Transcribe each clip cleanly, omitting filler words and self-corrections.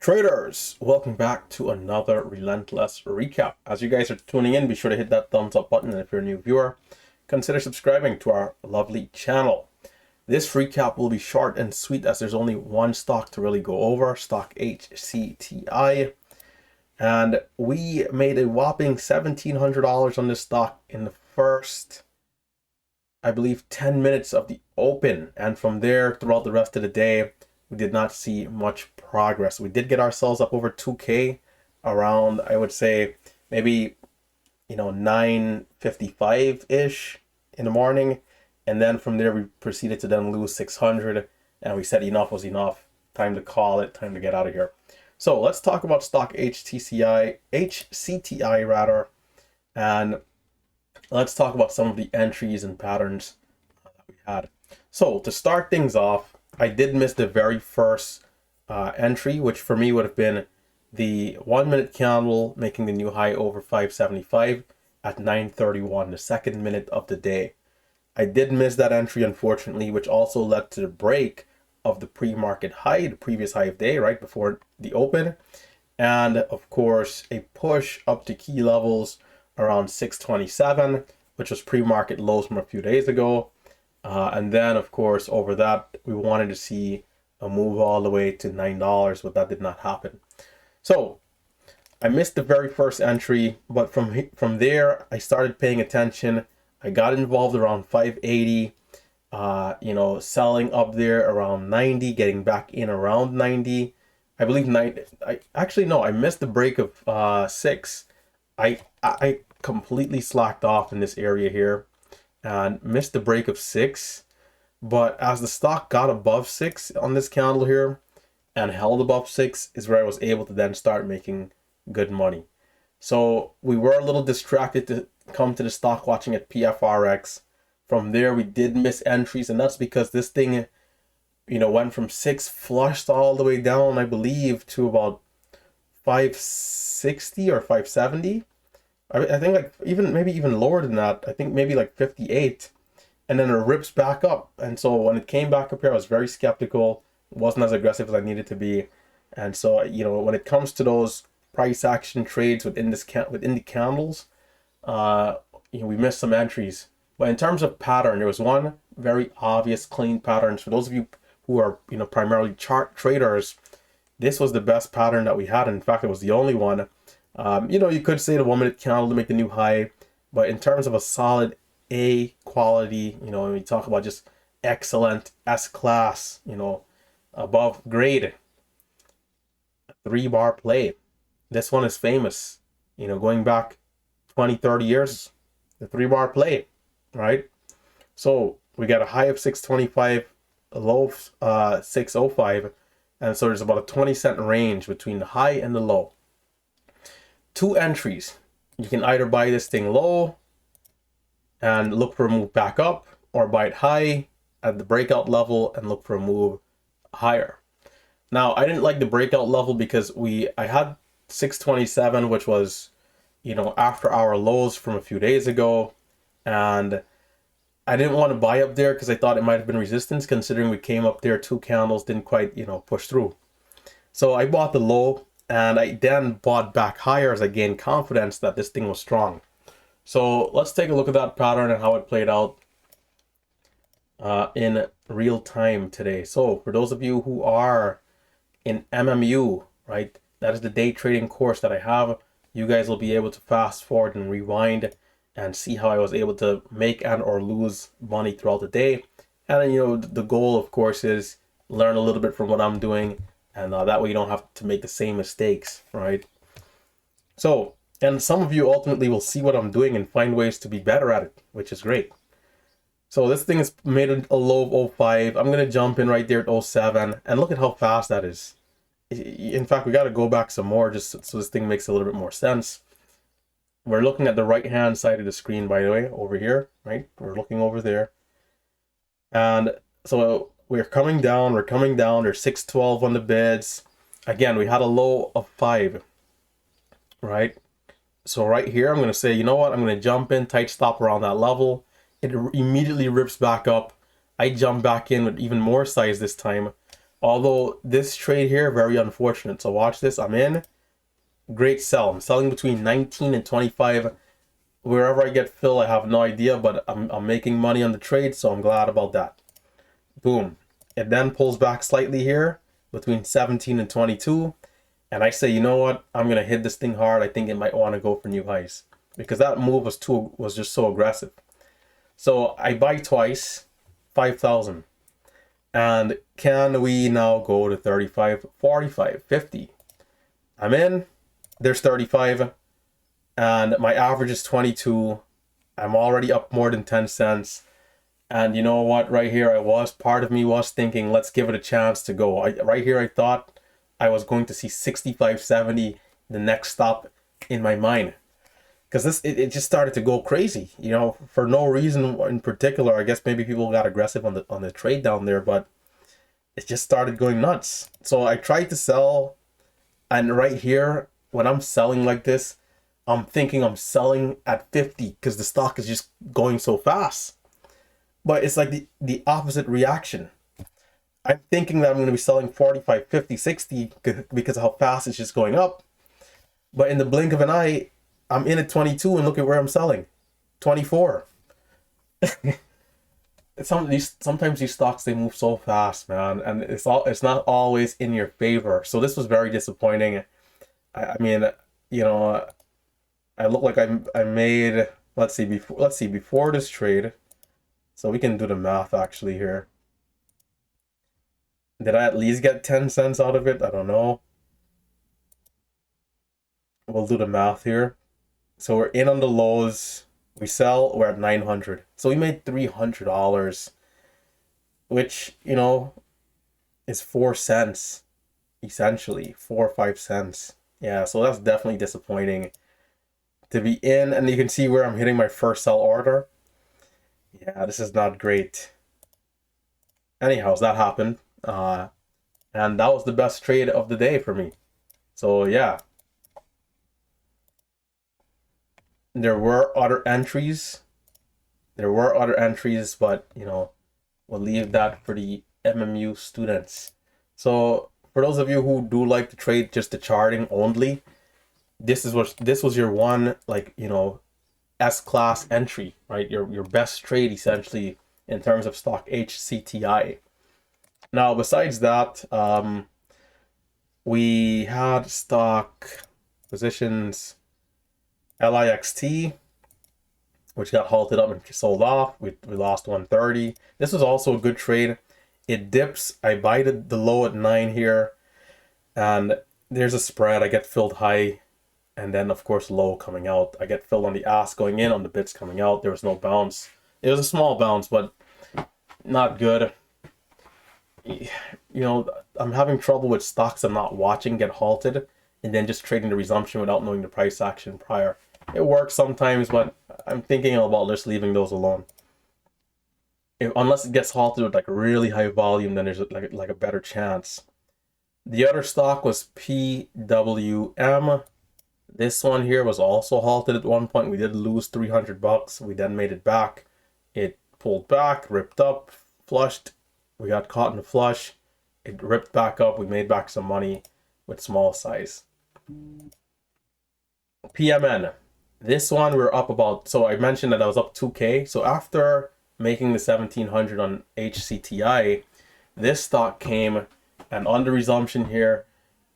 Traders, welcome back to another Relentless recap. As you guys are tuning in, be sure to hit that thumbs up button, and if you're a new viewer, consider subscribing to our lovely channel. This recap will be short and sweet as there's only one stock to really go over, stock HCTI. And we made a whopping $1,700 on this stock in the first, I believe, 10 minutes of the open. And from there, throughout the rest of the day, we did not see much progress. We did get ourselves up over 2K around, I would say, maybe, 9:55-ish in the morning. And then from there, we proceeded to then lose 600. And we said enough was enough. Time to call it. Time to get out of here. So let's talk about stock HCTI rather. And let's talk about some of the entries and patterns that we had. So to start things off, I did miss the very first entry, which for me would have been the 1 minute candle making the new high over 575 at 9:31, the second minute of the day. I did miss that entry, unfortunately, which also led to the break of the pre-market high, the previous high of day, right before the open. And of course, a push up to key levels around 627, which was pre-market lows from a few days ago. And then, of course, over that, we wanted to see a move all the way to $9, but that did not happen. So I missed the very first entry, but from there, I started paying attention. I got involved around 580, selling up there around 90, getting back in around 90. I believe 90. I missed the break of 6. I completely slacked off in this area here and missed the break of 6. But as the stock got above 6 on this candle here and held above 6 is where I was able to then start making good money. So we were a little distracted to come to the stock watching at PFRX. From there, we did miss entries, and that's because this thing, went from 6, flushed all the way down, I believe, to about 560 or 570. I think maybe even lower than that. I think maybe like 58. And then it rips back up. And so when it came back up here, I was very skeptical. It wasn't as aggressive as I needed to be. And so, when it comes to those price action trades within the candles, we missed some entries. But in terms of pattern, there was one very obvious clean pattern. For those of you who are, primarily chart traders, this was the best pattern that we had. In fact, it was the only one. You could say the 1 minute candle to make the new high, but in terms of a solid A quality, when we talk about just excellent S class, above grade, 3-bar play. This one is famous, going back 20, 30 years, the 3-bar play, right? So we got a high of 625, a low of 605, and so there's about a 20-cent range between the high and the low. 2 entries. You can either buy this thing low and look for a move back up, or buy it high at the breakout level and look for a move higher. Now, I didn't like the breakout level because I had 627, which was, after our lows from a few days ago, and I didn't want to buy up there because I thought it might have been resistance, considering we came up there 2 candles, didn't quite, push through. So I bought the low, and I then bought back higher as I gained confidence that this thing was strong. So let's take a look at that pattern and how it played out in real time today. So for those of you who are in MMU, right, that is the day trading course that I have. You guys will be able to fast forward and rewind and see how I was able to make and or lose money throughout the day. And the goal, of course, is learn a little bit from what I'm doing, and that way you don't have to make the same mistakes, right? So, and some of you ultimately will see what I'm doing and find ways to be better at it, which is great. So this thing is made a low of 05. I'm going to jump in right there at 07, and look at how fast that is. In fact, we got to go back some more just so this thing makes a little bit more sense. We're looking at the right-hand side of the screen, by the way, over here, right? We're looking over there. And so we're coming down. There's 612 on the bids. Again, we had a low of 5, right? So right here, I'm going to say, you know what? I'm going to jump in, tight stop around that level. It immediately rips back up. I jump back in with even more size this time. Although this trade here, very unfortunate. So watch this. I'm in. Great sell. I'm selling between 19 and 25. Wherever I get fill, I have no idea, but I'm making money on the trade, so I'm glad about that. Boom. It then pulls back slightly here between 17 and 22. And I say, you know what? I'm going to hit this thing hard. I think it might want to go for new highs because that move was just so aggressive. So I buy twice, 5,000. And can we now go to 35, 45, 50? I'm in. There's 35. And my average is 22. I'm already up more than 10 cents. And you know what? Right here, part of me was thinking, let's give it a chance to go. Right here, I thought I was going to see 65, 70, the next stop in my mind. Because it just started to go crazy, you know, for no reason in particular. I guess maybe people got aggressive on the trade down there, but it just started going nuts. So I tried to sell, and right here, when I'm selling like this, I'm thinking I'm selling at 50 because the stock is just going so fast. But it's like the opposite reaction. I'm thinking that I'm going to be selling 45, 50, 60 because of how fast it's just going up. But in the blink of an eye, I'm in at 22 and look at where I'm selling. 24. Sometimes these stocks, they move so fast, man, and it's not always in your favor. So this was very disappointing. I mean, you know, I look like I made, let's see, before this trade. So we can do the math actually here. Did I at least get 10 cents out of it? I don't know. We'll do the math here. So we're in on the lows. We sell, we're at 900. So we made $300, which, you know, is 4 cents, essentially, 4 or 5 cents. Yeah, so that's definitely disappointing to be in. And you can see where I'm hitting my first sell order. Yeah, this is not great. Anyhow, that happened. And that was the best trade of the day for me. So yeah. There were other entries. But you know, we'll leave that for the MMU students. So for those of you who do like to trade just the charting only, this was your one, like, you know, S-class entry, right? Your best trade essentially in terms of stock HCTI. Now besides that, we had stock positions LIXT, which got halted up and sold off. We lost 130. This was also a good trade. It dips. I buy the low at 9 here, and there's a spread. I get filled high, and then of course low coming out. I get filled on the ask going in, on the bids coming out. There was no bounce. It was a small bounce, but not good. You know, I'm having trouble with stocks I'm not watching get halted and then just trading the resumption without knowing the price action prior. It works sometimes, but I'm thinking about just leaving those alone. Unless it gets halted with like really high volume, then there's like a better chance. The other stock was PWM. This one here was also halted at one point. We did lose $300. We then made it back. It pulled back, ripped up, flushed. We got caught in the flush. It ripped back up. We made back some money with small size. PMN. This one we're up about, so I mentioned that I was up 2K. So after making the 1700 on HCTI, this stock came, and on the resumption here,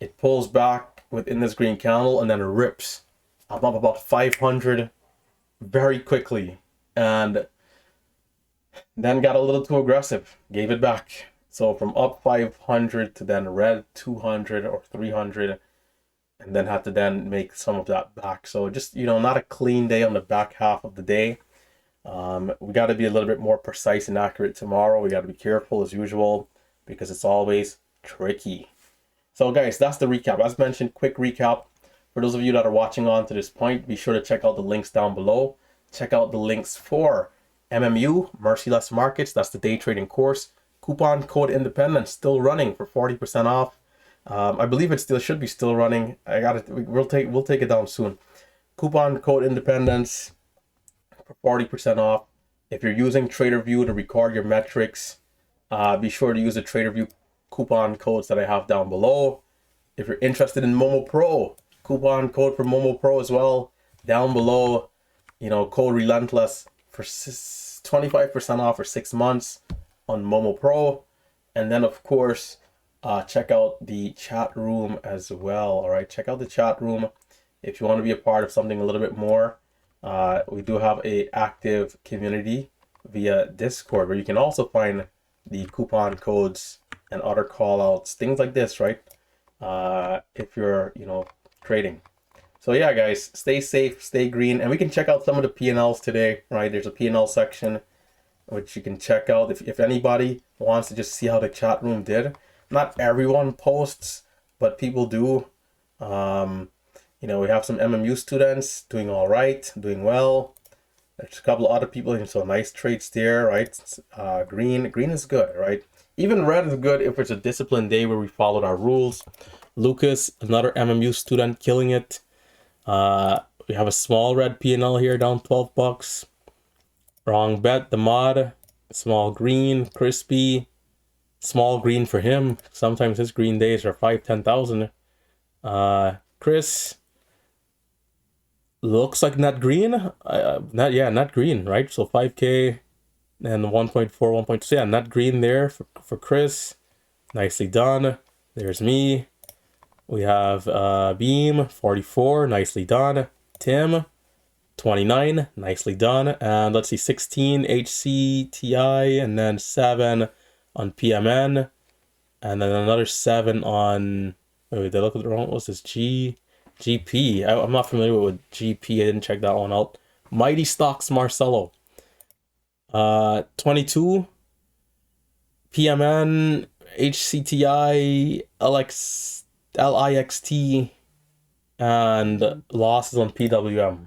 it pulls back within this green candle and then it rips. I'm up about 500 very quickly, and then got a little too aggressive, gave it back. So from up 500 to then red 200 or 300, and then had to then make some of that back. So just, you know, not a clean day on the back half of the day. We got to be a little bit more precise and accurate tomorrow. We got to be careful as usual because it's always tricky. So guys, that's the recap. As mentioned, quick recap. For those of you that are watching on to this point, be sure to check out the links down below. Check out the links for MMU, Merciless Markets. That's the day trading course. Coupon code Independence still running for 40% off. I believe it still should be still running. We'll take it down soon. Coupon code Independence for 40% off. If you're using TraderView to record your metrics, be sure to use the TraderView coupon codes that I have down below. If you're interested in Momo Pro, coupon code for Momo Pro as well down below. You know, code Relentless for 25% off for 6 months on Momo Pro. And then of course, check out the chat room as well. All right, check out the chat room if you want to be a part of something a little bit more. We do have a active community via Discord where you can also find the coupon codes and other call outs, things like this, right? If you're, you know, trading. So yeah, guys, stay safe, stay green, and we can check out some of the P&Ls today, right? There's a P&L section which you can check out if anybody wants to just see how the chat room did. Not everyone posts, but people do. You know, we have some MMU students doing all right, doing well. There's a couple of other people in some nice trades there, right? Green is good, right? Even red is good if it's a disciplined day where we followed our rules. Lucas, another MMU student, killing it. We have a small red P&L here, down 12 bucks. Wrong bet, the mod. Small green, crispy. Small green for him. Sometimes his green days are 5,000, 10,000. Chris looks like not green. Not green, right? So 5K and 1.4, 1.2. Yeah, not green there for Chris. Nicely done. There's me. We have Beam 44, nicely done. Tim 29, nicely done. And let's see, 16 HCTI, and then 7 on PMN, and then another 7 on, wait, did I look at the wrong, what's this, GP? I'm not familiar with GP, I didn't check that one out. Mighty Stocks Marcelo, 22 PMN, HCTI, LIXT, and losses on PWM.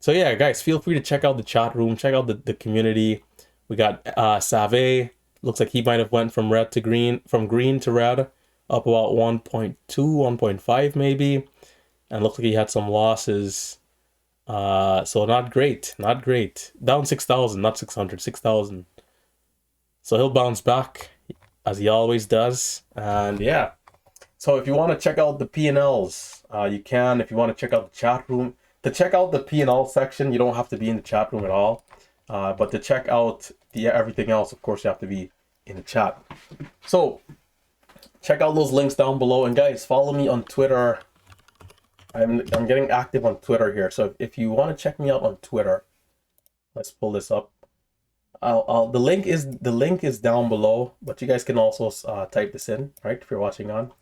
So yeah, guys, feel free to check out the chat room, check out the community. We got Save. Looks like he might have went from red to green, from green to red, up about 1.2, 1.5 maybe. And looks like he had some losses. So not great, not great. Down 6,000, not 600, 6,000. So he'll bounce back as he always does. And yeah, so if you want to check out the P&Ls, you can. If you want to check out the chat room, to check out the P&L section, you don't have to be in the chat room at all. But to check out everything else, of course, you have to be in the chat. So check out those links down below. And guys, follow me on Twitter. I'm getting active on Twitter here. So if you want to check me out on Twitter, let's pull this up. The link is down below, but you guys can also type this in, right? If you're watching on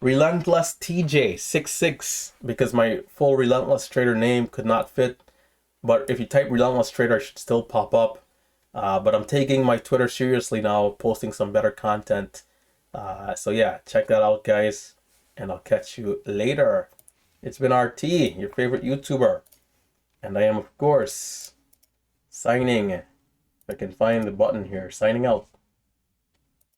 Relentless TJ66, because my full Relentless Trader name could not fit. But if you type Relentless Trader, it should still pop up. But I'm taking my Twitter seriously now, posting some better content. So yeah, check that out, guys. And I'll catch you later. It's been RT, your favorite YouTuber. And I am, of course, signing. If I can find the button here, signing out.